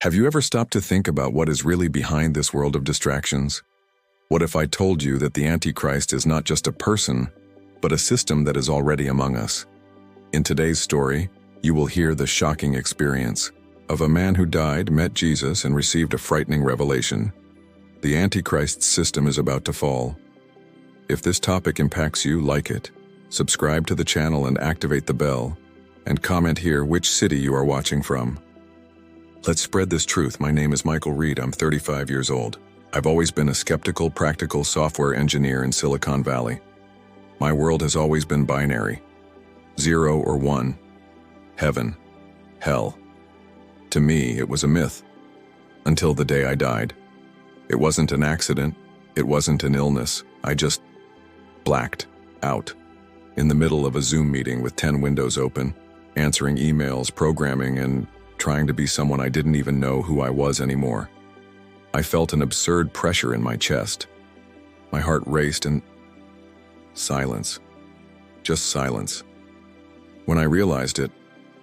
Have you ever stopped to think about what is really behind this world of distractions? What if I told you that the Antichrist is not just a person, but a system that is already among us? In today's story, you will hear the shocking experience of a man who died, met Jesus, and received a frightening revelation. The Antichrist's system is about to fall. If this topic impacts you, like it, subscribe to the channel and activate the bell, and comment here which city you are watching from. Let's spread this truth. My name is Michael Reed. I'm 35 years old. I've always been a skeptical, practical software engineer in Silicon Valley. My world has always been binary. 0 or 1. Heaven. Hell. To me, it was a myth. Until the day I died. It wasn't an accident. It wasn't an illness. I just blacked out. In the middle of a Zoom meeting with 10 windows open, answering emails, programming, and trying to be someone I didn't even know who I was anymore. I felt an absurd pressure in my chest. My heart raced and silence. Just silence. When I realized it,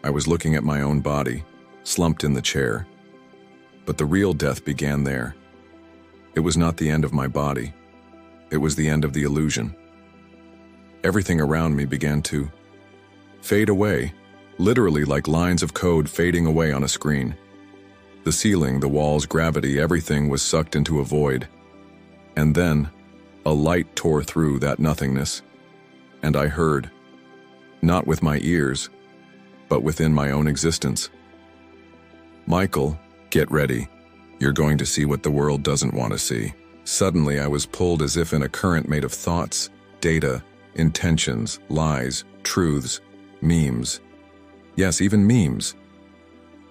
I was looking at my own body, slumped in the chair. But the real death began there. It was not the end of my body. It was the end of the illusion. Everything around me began to fade away, literally like lines of code fading away on a screen. The ceiling, the walls, gravity, everything was sucked into a void. And then, a light tore through that nothingness, and I heard, not with my ears, but within my own existence. Michael, get ready. You're going to see what the world doesn't want to see. Suddenly, I was pulled as if in a current made of thoughts, data, intentions, lies, truths, memes. Yes, even memes.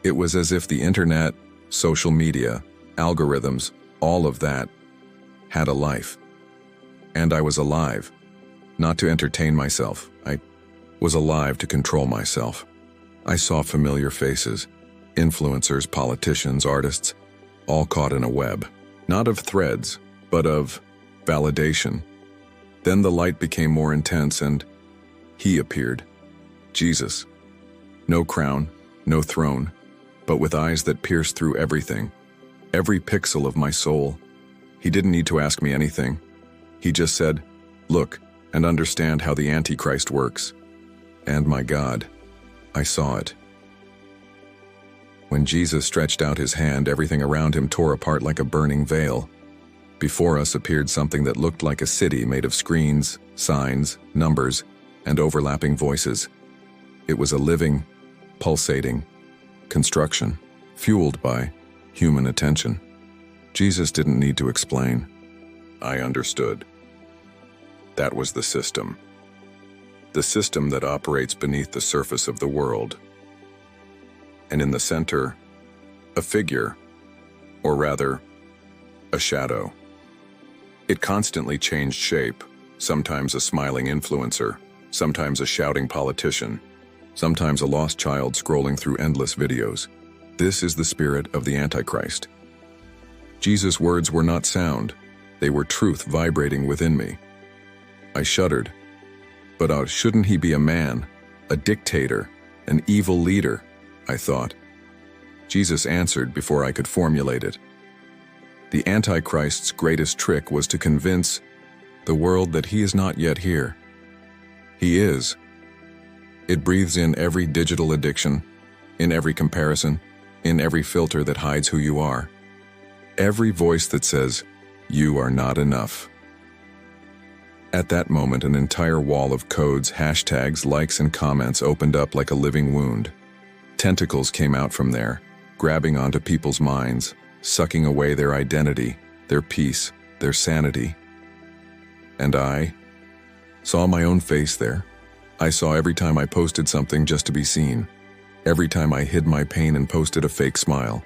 It was as if the internet, social media, algorithms, all of that, had a life. And I was alive. Not to entertain myself. I was alive to control myself. I saw familiar faces, influencers, politicians, artists, all caught in a web. Not of threads, but of validation. Then the light became more intense and he appeared. Jesus. No crown, no throne, but with eyes that pierced through everything, every pixel of my soul. He didn't need to ask me anything. He just said, "Look and understand how the Antichrist works." And my God, I saw it. When Jesus stretched out his hand, everything around him tore apart like a burning veil. Before us appeared something that looked like a city made of screens, signs, numbers, and overlapping voices. It was a living, pulsating construction, fueled by human attention. Jesus didn't need to explain. I understood. That was the system. The system that operates beneath the surface of the world. And in the center, a figure, or rather, a shadow. It constantly changed shape, sometimes a smiling influencer, sometimes a shouting politician, sometimes a lost child scrolling through endless videos. This is the spirit of the Antichrist. Jesus' words were not sound, they were truth vibrating within me. I shuddered. But shouldn't he be a man, a dictator, an evil leader, I thought. Jesus answered before I could formulate it. The Antichrist's greatest trick was to convince the world that he is not yet here. He is. It breathes in every digital addiction, in every comparison, in every filter that hides who you are. Every voice that says, "You are not enough." At that moment, an entire wall of codes, hashtags, likes, and comments opened up like a living wound. Tentacles came out from there, grabbing onto people's minds, sucking away their identity, their peace, their sanity. And I saw my own face there. I saw every time I posted something just to be seen. Every time I hid my pain and posted a fake smile.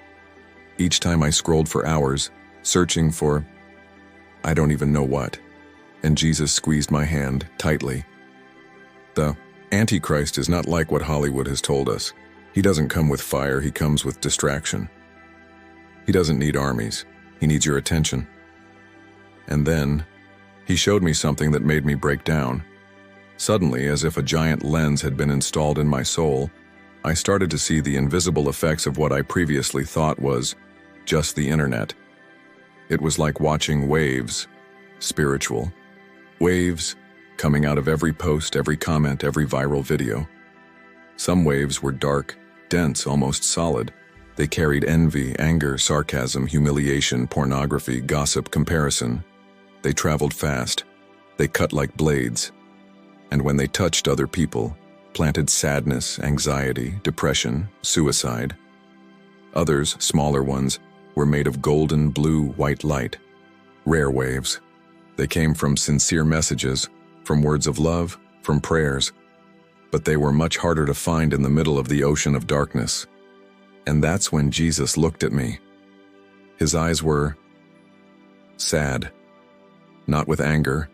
Each time I scrolled for hours, searching for I don't even know what. And Jesus squeezed my hand tightly. The Antichrist is not like what Hollywood has told us. He doesn't come with fire, he comes with distraction. He doesn't need armies, he needs your attention. And then, he showed me something that made me break down. Suddenly, as if a giant lens had been installed in my soul, I started to see the invisible effects of what I previously thought was just the internet. It was like watching waves, spiritual waves, coming out of every post, every comment, every viral video. Some waves were dark, dense, almost solid. They carried envy, anger, sarcasm, humiliation, pornography, gossip, comparison. They traveled fast. They cut like blades. And when they touched other people, planted sadness, anxiety, depression, suicide. Others, smaller ones, were made of golden, blue, white light. Rare waves. They came from sincere messages, from words of love, from prayers. But they were much harder to find in the middle of the ocean of darkness. And that's when Jesus looked at me. His eyes were sad, not with anger,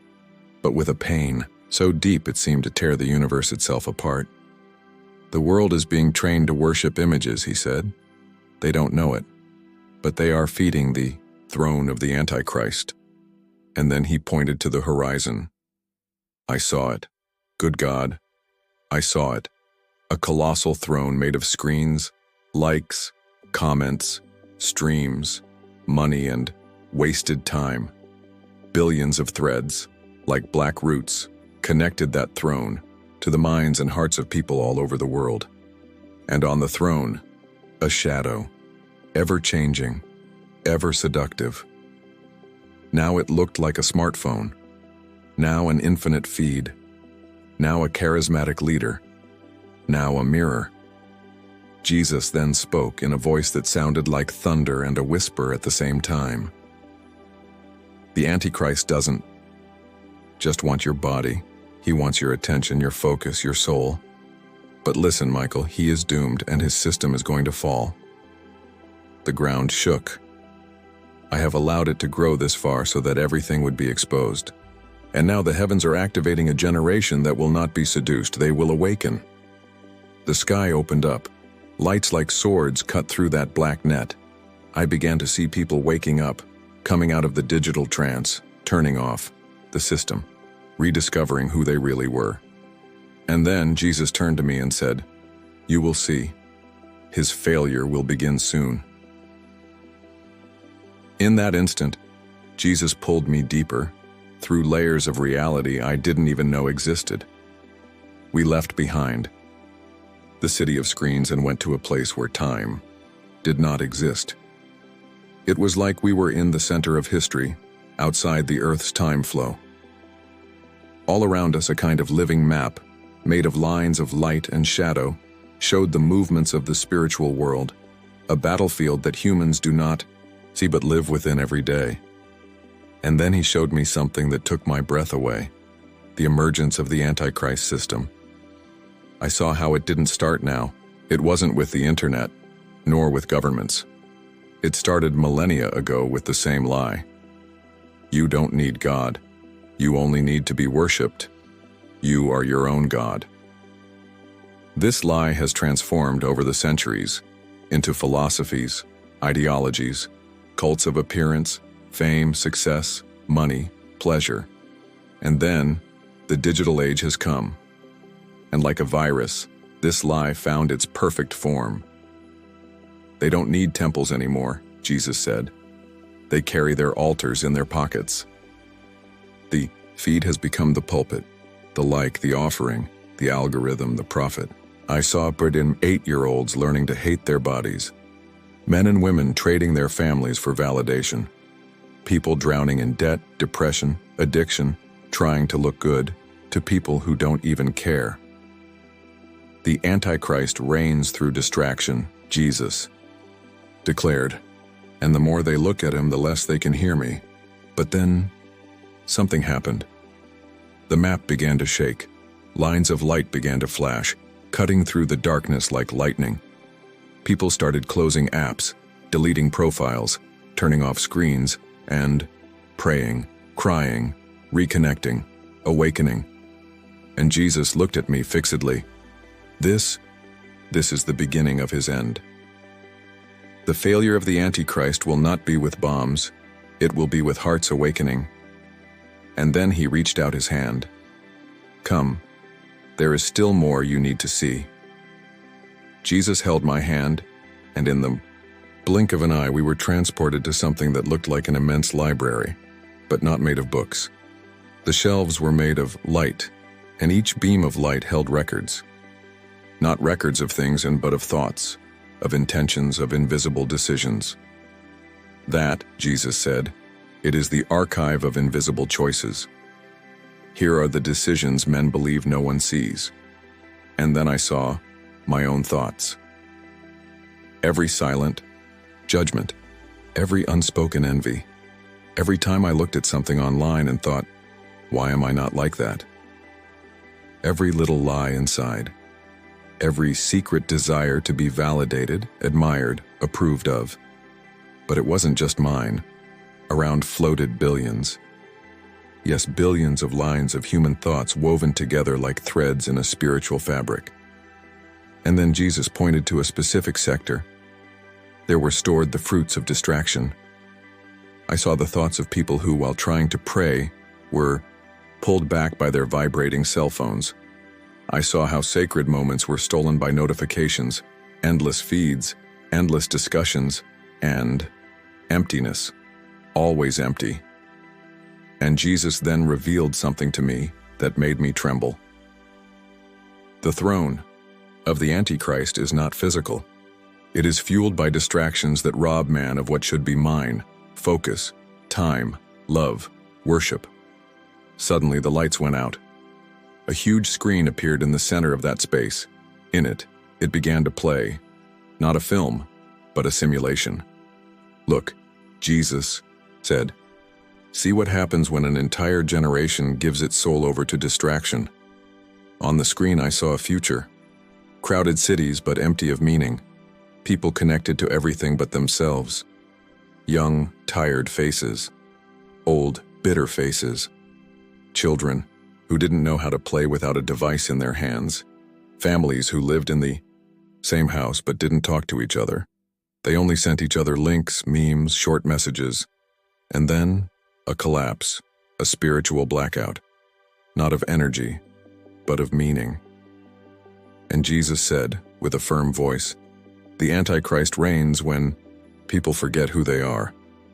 but with a pain so deep it seemed to tear the universe itself apart. The world is being trained to worship images, he said. They don't know it, but they are feeding the throne of the Antichrist. And then he pointed to the horizon. I saw it. Good God, I saw it. A colossal throne made of screens, likes, comments, streams, money, and wasted time. Billions of threads, like black roots, connected that throne to the minds and hearts of people all over the world. And on the throne, a shadow, ever-changing, ever-seductive. Now it looked like a smartphone, now an infinite feed, now a charismatic leader, now a mirror. Jesus then spoke in a voice that sounded like thunder and a whisper at the same time. The Antichrist doesn't just want your body. He wants your attention, your focus, your soul. But listen, Michael, he is doomed and his system is going to fall. The ground shook. I have allowed it to grow this far so that everything would be exposed. And now the heavens are activating a generation that will not be seduced. They will awaken. The sky opened up. Lights like swords cut through that black net. I began to see people waking up, coming out of the digital trance, turning off the system, rediscovering who they really were. And then Jesus turned to me and said, "You will see. His failure will begin soon." In that instant, Jesus pulled me deeper, through layers of reality I didn't even know existed. We left behind the city of screens and went to a place where time did not exist. It was like we were in the center of history, outside the Earth's time flow. All around us, a kind of living map, made of lines of light and shadow, showed the movements of the spiritual world, a battlefield that humans do not see but live within every day. And then he showed me something that took my breath away, the emergence of the Antichrist system. I saw how it didn't start now. It wasn't with the internet, nor with governments. It started millennia ago with the same lie. You don't need God. You only need to be worshipped. You are your own God. This lie has transformed over the centuries into philosophies, ideologies, cults of appearance, fame, success, money, pleasure. And then, the digital age has come. And like a virus, this lie found its perfect form. They don't need temples anymore, Jesus said. They carry their altars in their pockets. The feed has become the pulpit, the like, the offering, the algorithm, the prophet. I saw in 8-year-olds learning to hate their bodies. Men and women trading their families for validation. People drowning in debt, depression, addiction, trying to look good, to people who don't even care. The Antichrist reigns through distraction, Jesus declared. And the more they look at him, the less they can hear me. But then, something happened. The map began to shake. Lines of light began to flash, cutting through the darkness like lightning. People started closing apps, deleting profiles, turning off screens, and praying, crying, reconnecting, awakening. And Jesus looked at me fixedly. This is the beginning of his end. The failure of the Antichrist will not be with bombs, it will be with hearts awakening. And then he reached out his hand. Come, there is still more you need to see. Jesus held my hand, and in the blink of an eye we were transported to something that looked like an immense library, but not made of books. The shelves were made of light, and each beam of light held records. Not records of things, but of thoughts, of intentions, of invisible decisions. That, Jesus said, it is the archive of invisible choices. Here are the decisions men believe no one sees. And then I saw my own thoughts. Every silent judgment, every unspoken envy, every time I looked at something online and thought, why am I not like that? Every little lie inside, every secret desire to be validated, admired, approved of. But it wasn't just mine. Around floated billions. Yes, billions of lines of human thoughts woven together like threads in a spiritual fabric. And then Jesus pointed to a specific sector. There were stored the fruits of distraction. I saw the thoughts of people who, while trying to pray, were pulled back by their vibrating cell phones. I saw how sacred moments were stolen by notifications, endless feeds, endless discussions, and emptiness. Always empty. And Jesus then revealed something to me that made me tremble. The throne of the Antichrist is not physical. It is fueled by distractions that rob man of what should be mine: focus, time, love, worship. Suddenly the lights went out. A huge screen appeared in the center of that space. In it, it began to play, not a film, but a simulation. Look, Jesus said, see what happens when an entire generation gives its soul over to distraction. On the screen I saw a future. Crowded cities but empty of meaning. People connected to everything but themselves. Young, tired faces. Old, bitter faces. Children who didn't know how to play without a device in their hands. Families who lived in the same house but didn't talk to each other. They only sent each other links, memes, short messages. And then, a collapse, a spiritual blackout. Not of energy, but of meaning. And Jesus said, with a firm voice, the Antichrist reigns when people forget who they are,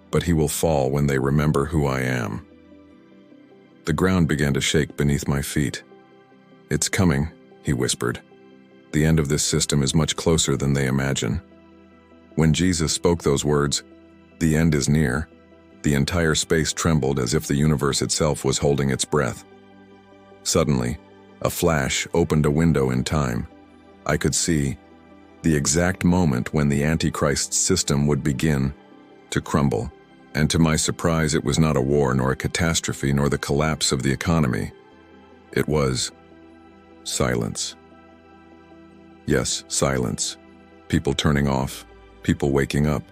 but he will fall when they remember who I am. The ground began to shake beneath my feet. It's coming, he whispered. The end of this system is much closer than they imagine. When Jesus spoke those words, the end is near, the entire space trembled as if the universe itself was holding its breath. Suddenly, a flash opened a window in time. I could see the exact moment when the Antichrist system would begin to crumble. And to my surprise, it was not a war, nor a catastrophe, nor the collapse of the economy. It was silence. Yes, silence. People turning off, people waking up.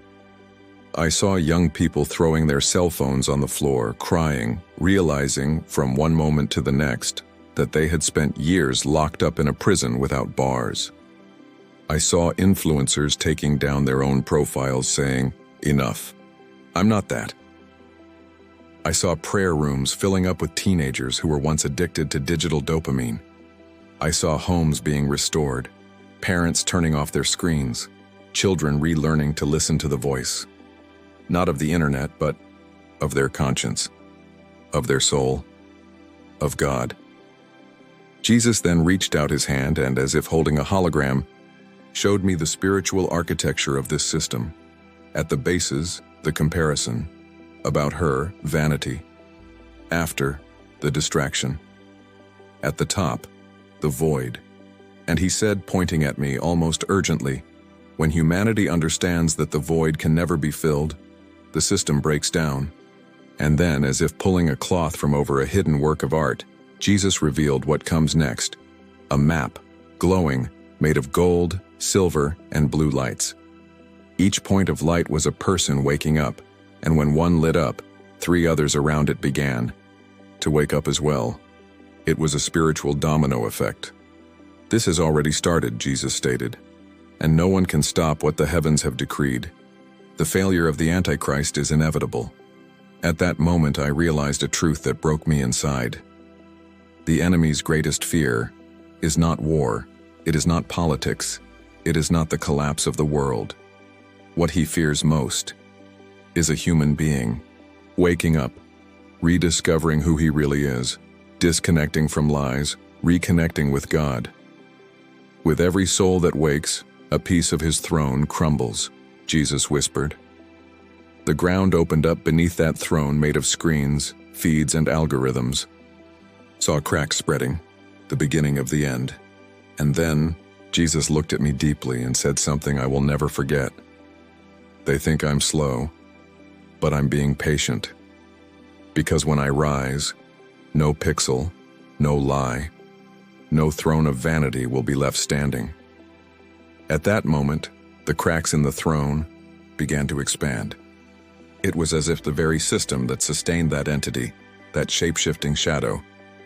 I saw young people throwing their cell phones on the floor, crying, realizing from one moment to the next that they had spent years locked up in a prison without bars. I saw influencers taking down their own profiles saying, enough. I'm not that. I saw prayer rooms filling up with teenagers who were once addicted to digital dopamine. I saw homes being restored, parents turning off their screens, children relearning to listen to the voice. Not of the internet, but of their conscience, of their soul, of God. Jesus then reached out his hand and, as if holding a hologram, showed me the spiritual architecture of this system. At the bases, the comparison. About her, vanity. After, the distraction. At the top, the void. And he said, pointing at me almost urgently, when humanity understands that the void can never be filled, the system breaks down. And then, as if pulling a cloth from over a hidden work of art, Jesus revealed what comes next. A map, glowing, made of gold, silver, and blue lights. Each point of light was a person waking up, and when one lit up, 3 others around it began to wake up as well. It was a spiritual domino effect. This has already started, Jesus stated, and no one can stop what the heavens have decreed. The failure of the Antichrist is inevitable. At that moment, I realized a truth that broke me inside. The enemy's greatest fear is not war, it is not politics, It is not the collapse of the world. What he fears most is a human being waking up, rediscovering who he really is, disconnecting from lies, reconnecting with God. With every soul that wakes, a piece of his throne crumbles, Jesus whispered. The ground opened up beneath that throne made of screens, feeds, and algorithms. Saw cracks spreading, the beginning of the end. And then, Jesus looked at me deeply and said something I will never forget. They think I'm slow, but I'm being patient. Because when I rise, no pixel, no lie, no throne of vanity will be left standing. At that moment, the cracks in the throne began to expand. It was as if the very system that sustained that entity, that shape-shifting shadow,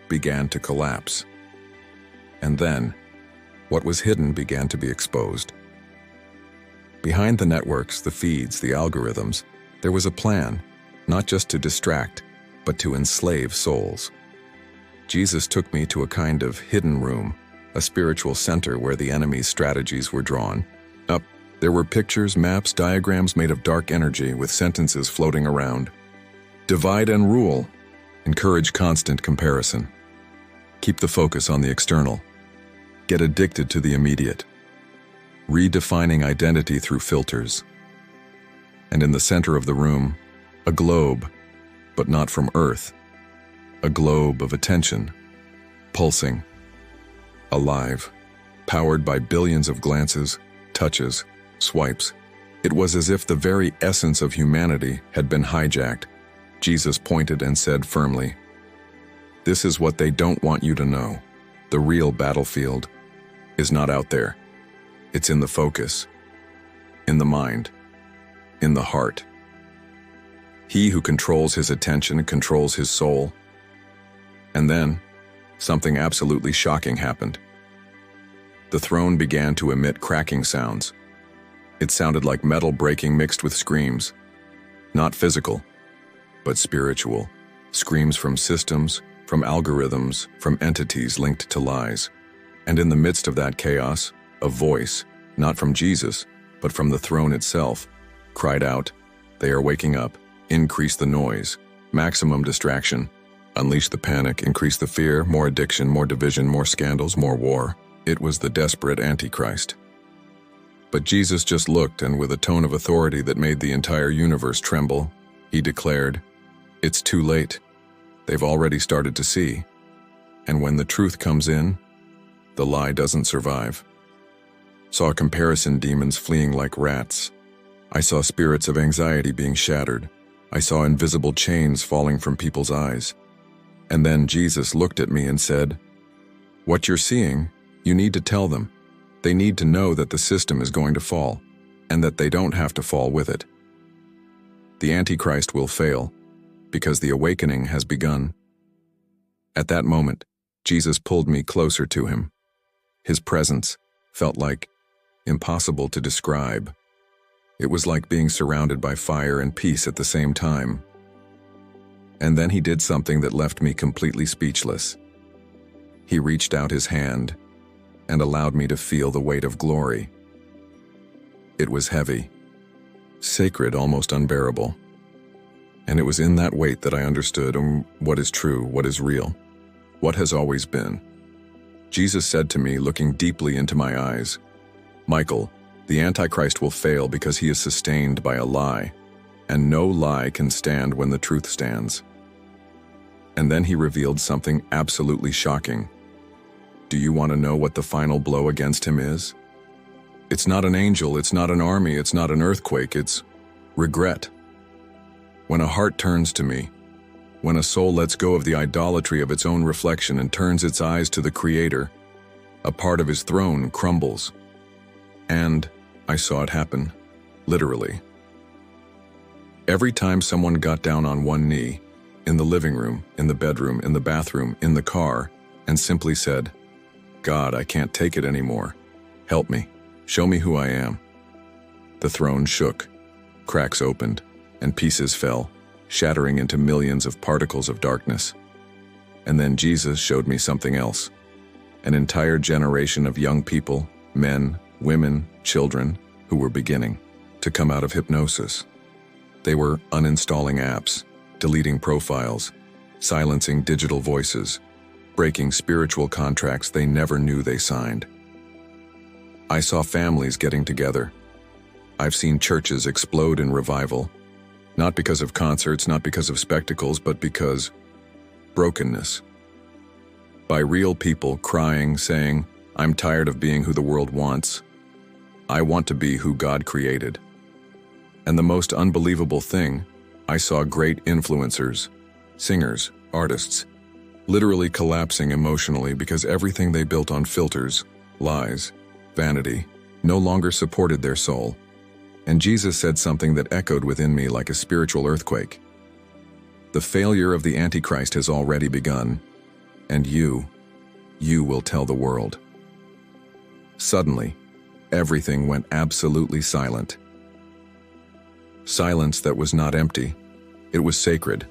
began to collapse. And then, what was hidden began to be exposed. Behind the networks, the feeds, the algorithms, there was a plan, not just to distract, but to enslave souls. Jesus took me to a kind of hidden room, a spiritual center where the enemy's strategies were drawn up. There were pictures, maps, diagrams made of dark energy with sentences floating around. Divide and rule. Encourage constant comparison. Keep the focus on the external. Get addicted to the immediate. Redefining identity through filters. And in the center of the room, a globe, but not from Earth. A globe of attention, pulsing, alive, powered by billions of glances, touches, swipes. It was as if the very essence of humanity had been hijacked. Jesus pointed and said firmly, "This is what they don't want you to know. The real battlefield is not out there. It's in the focus, in the mind, in the heart. He who controls his attention controls his soul." And then, something absolutely shocking happened. The throne began to emit cracking sounds. It sounded like metal breaking mixed with screams. Not physical, but spiritual. Screams from systems, from algorithms, from entities linked to lies. And in the midst of that chaos, a voice, not from Jesus, but from the throne itself, cried out, "They are waking up. Increase the noise. Maximum distraction. Unleash the panic, increase the fear, more addiction, more division, more scandals, more war." It was the desperate Antichrist. But Jesus just looked, and with a tone of authority that made the entire universe tremble, he declared, "It's too late. They've already started to see. And when the truth comes in, the lie doesn't survive." Saw comparison demons fleeing like rats. I saw spirits of anxiety being shattered. I saw invisible chains falling from people's eyes. And then Jesus looked at me and said, "What you're seeing, you need to tell them. They need to know that the system is going to fall, and that they don't have to fall with it. The Antichrist will fail, because the awakening has begun." At that moment, Jesus pulled me closer to him. His presence felt like impossible to describe. It was like being surrounded by fire and peace at the same time. And then he did something that left me completely speechless. He reached out his hand and allowed me to feel the weight of glory. It was heavy, sacred, almost unbearable. And it was in that weight that I understood what is true, what is real, what has always been. Jesus said to me, looking deeply into my eyes, "Michael, the Antichrist will fail because he is sustained by a lie, and no lie can stand when the truth stands." And then he revealed something absolutely shocking. Do you want to know what the final blow against him is? It's not an angel, it's not an army, it's not an earthquake, it's regret. When a heart turns to me, when a soul lets go of the idolatry of its own reflection and turns its eyes to the Creator, a part of his throne crumbles. And I saw it happen, literally. Every time someone got down on one knee, in the living room, in the bedroom, in the bathroom, in the car, and simply said, "God, I can't take it anymore. Help me. Show me who I am." The throne shook, cracks opened, and pieces fell, shattering into millions of particles of darkness. And then Jesus showed me something else. An entire generation of young people, men, women, children, who were beginning to come out of hypnosis. They were uninstalling apps, deleting profiles, silencing digital voices, breaking spiritual contracts they never knew they signed. I saw families getting together. I've seen churches explode in revival, not because of concerts, not because of spectacles, but because brokenness. By real people crying, saying, "I'm tired of being who the world wants. I want to be who God created." And the most unbelievable thing, I saw great influencers, singers, artists, literally collapsing emotionally because everything they built on filters, lies, vanity, no longer supported their soul. And Jesus said something that echoed within me like a spiritual earthquake. The failure of the Antichrist has already begun, and you will tell the world. Suddenly, everything went absolutely silent. Silence that was not empty. It was sacred,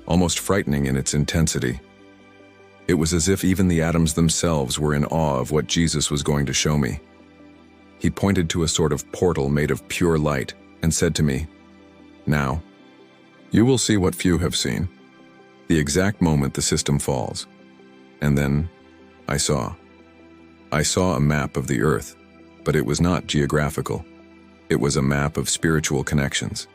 almost frightening in its intensity. It was as if even the atoms themselves were in awe of what Jesus was going to show me. He pointed to a sort of portal made of pure light and said to me, "Now, you will see what few have seen." The exact moment the system falls. And then I saw a map of the earth, but it was not geographical. It was a map of spiritual connections.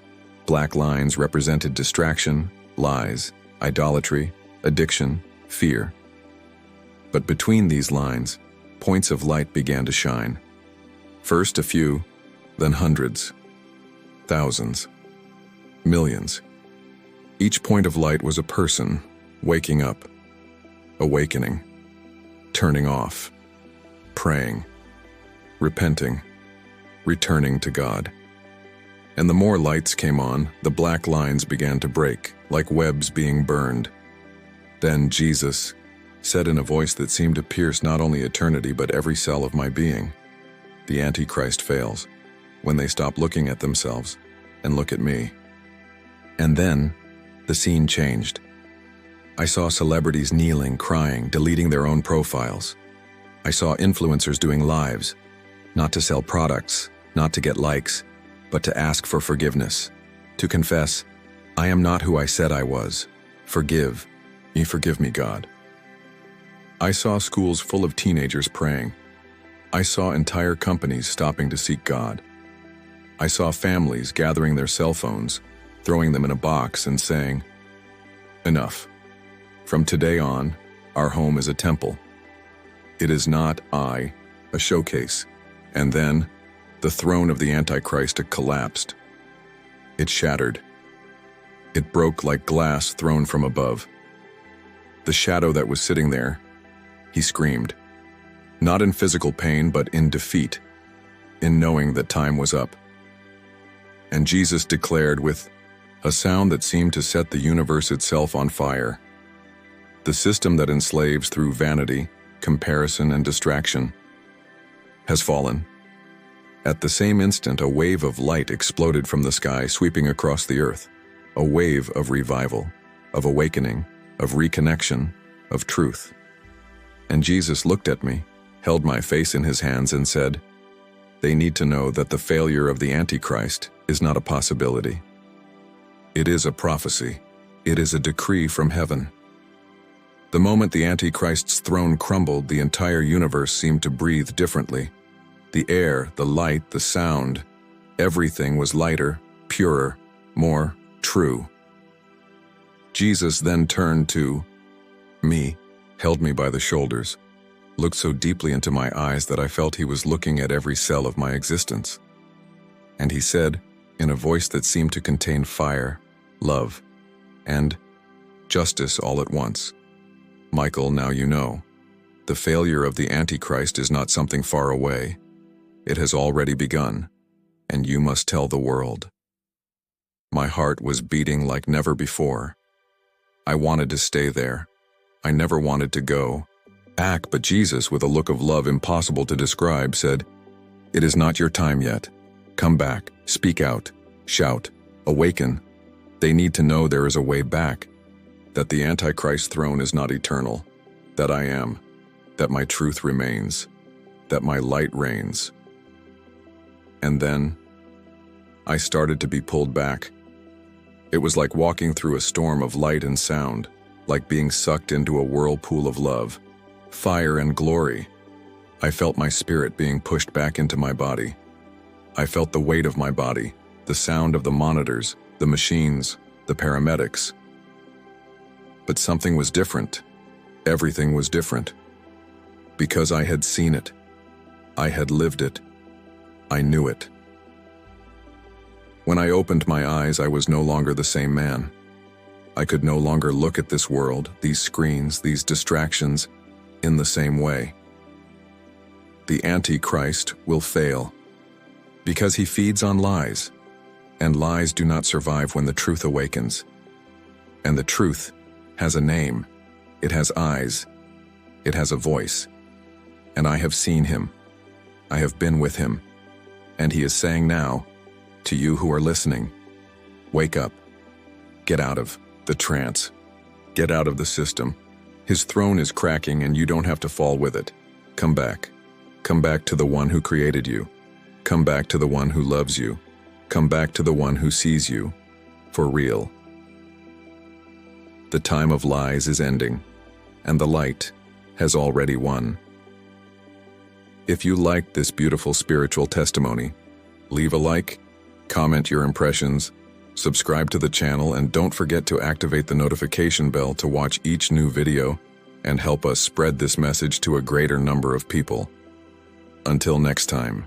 Black lines represented distraction, lies, idolatry, addiction, fear. But between these lines, points of light began to shine. First a few, then hundreds, thousands, millions. Each point of light was a person waking up, awakening, turning off, praying, repenting, returning to God. And the more lights came on, the black lines began to break, like webs being burned. Then Jesus said in a voice that seemed to pierce not only eternity but every cell of my being, "The Antichrist fails when they stop looking at themselves and look at me." And then the scene changed. I saw celebrities kneeling, crying, deleting their own profiles. I saw influencers doing lives, not to sell products, not to get likes, but to ask for forgiveness, to confess, "I am not who I said I was. Forgive me, God." I saw schools full of teenagers praying. I saw entire companies stopping to seek God. I saw families gathering their cell phones, throwing them in a box and saying, "Enough. From today on, our home is a temple. It is not a showcase." And then, the throne of the Antichrist collapsed. It shattered. It broke like glass thrown from above. The shadow that was sitting there, he screamed. Not in physical pain, but in defeat, in knowing that time was up. And Jesus declared with a sound that seemed to set the universe itself on fire, "The system that enslaves through vanity, comparison, and distraction has fallen." At the same instant, a wave of light exploded from the sky, sweeping across the earth. A wave of revival, of awakening, of reconnection, of truth. And Jesus looked at me, held my face in his hands and said, "They need to know that the failure of the Antichrist is not a possibility. It is a prophecy. It is a decree from heaven." The moment the Antichrist's throne crumbled, the entire universe seemed to breathe differently. The air, the light, the sound, everything was lighter, purer, more true. Jesus then turned to me, held me by the shoulders, looked so deeply into my eyes that I felt he was looking at every cell of my existence. And he said, in a voice that seemed to contain fire, love, and justice all at once, "Michael, now you know. The failure of the Antichrist is not something far away. It has already begun, and you must tell the world." My heart was beating like never before. I wanted to stay there. I never wanted to go back, but Jesus, with a look of love impossible to describe, said, "It is not your time yet. Come back, speak out, shout, awaken. They need to know there is a way back, that the Antichrist throne is not eternal, that I am, that my truth remains, that my light reigns." And then, I started to be pulled back. It was like walking through a storm of light and sound, like being sucked into a whirlpool of love, fire and glory. I felt my spirit being pushed back into my body. I felt the weight of my body, the sound of the monitors, the machines, the paramedics. But something was different. Everything was different. Because I had seen it. I had lived it. I knew it. When I opened my eyes, I was no longer the same man. I could no longer look at this world, these screens, these distractions, in the same way. The Antichrist will fail because he feeds on lies, and lies do not survive when the truth awakens. And the truth has a name, it has eyes, it has a voice. And I have seen him, I have been with him, and he is saying now, to you who are listening, wake up, get out of the trance, get out of the system. His throne is cracking and you don't have to fall with it. Come back to the one who created you. Come back to the one who loves you. Come back to the one who sees you, for real. The time of lies is ending, and the light has already won. If you liked this beautiful spiritual testimony, leave a like, comment your impressions, subscribe to the channel, and don't forget to activate the notification bell to watch each new video and help us spread this message to a greater number of people. Until next time.